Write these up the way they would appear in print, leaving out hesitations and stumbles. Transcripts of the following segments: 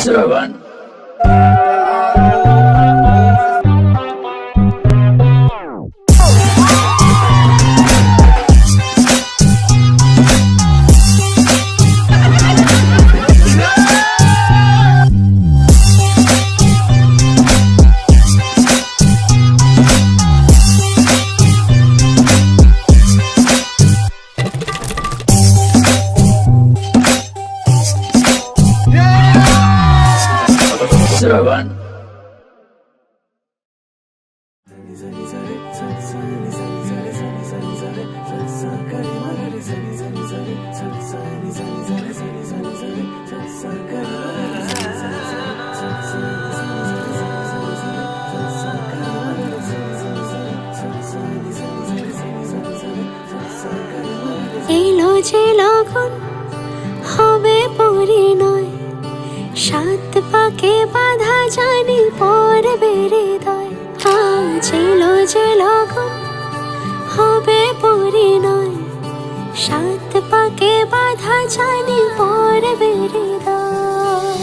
श्रवण श्रवण এলো যে লগন হবে পরিণয়, সাত পাকে বাধা জানি পড়বে হৃদয়। আজ এলো যে লগন হবে পরিণয়, সাত পাকে বাধা জানি পড়বে হৃদয়।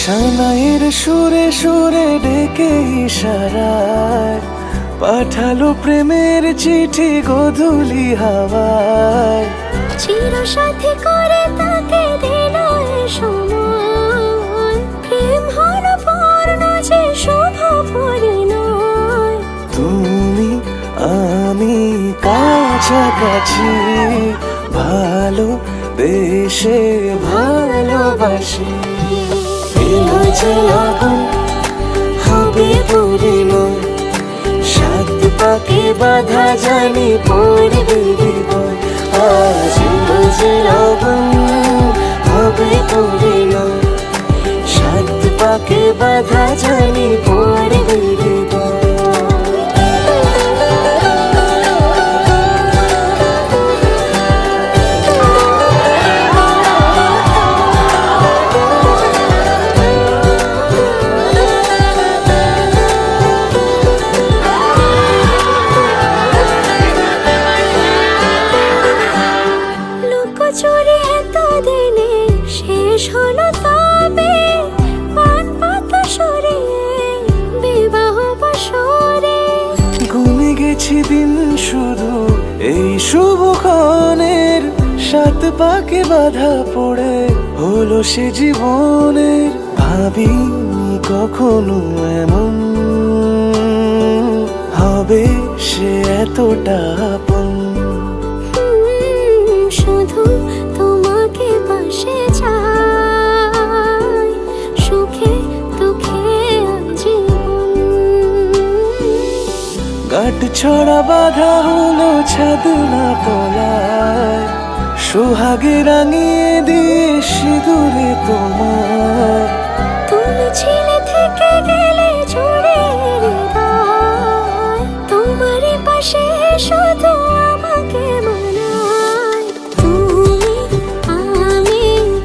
সানাইয়ের সুরে সুরে ডেকে ইশারায় পাঠালো প্রেমের চিঠি গোধূলি হাওয়ায়। চিরসাথী করে তাকে দিল এ সময়, প্রেম হলো পূর্ণ যে শুভ পরিণয়। তুমি আমি কাছাকাছি, ভালো দেশে ভালোবাসি। এলো যে লগন হবে পরিণয়, সাত পাকে বাধা জানি পড়বে হৃদয়। আজ এলো যে লগন হবে পরিণয়, সাত পাকে বাধা জানি পড়বে হৃদয়। চুরি এতদিনে শেষ হলো, তবে পান পাতা সরিয়ে বিবাহ বাসরে। গুনে গেছি দিন শুধু এই শুভক্ষণের, সাত পাকে বাধা পড়ে হলো সে জীবনের। ভাবিনি কখনো এমন হবে সে এতটা আপন। শুধু তোমাকে পাশে চাই, সুখে দুঃখে আজীবন। গাঁট ছড়া বাধা হলো ছাদ না তলায়, সোহাগে রাঙিয়ে দিয়ে সিঁদুরে তোমার। তুমি ছিলে থেকে গেলে জুড়ে হৃদয়, তোমারই পাশে শুধু আমাকে মানায়। তুমি আমি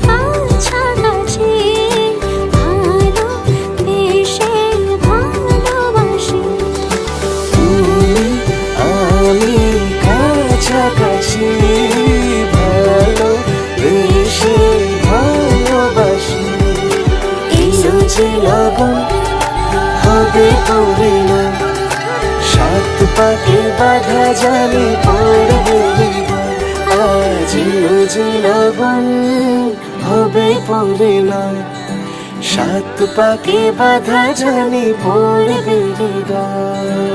কাছাকাছি, ভালো বেশে ভালোবাসি। তুমি আমি কাছাকাছি, ভালো বেশে ভালোবাসি। এলো যে লগন হবে পরিণয়, সাত পাকে বাধা জানি পড়বে হৃদয়। আজ এলো যে লগন হবে পরিণয়, সাত পাকে বাধা জানি পড়বে হৃদয়।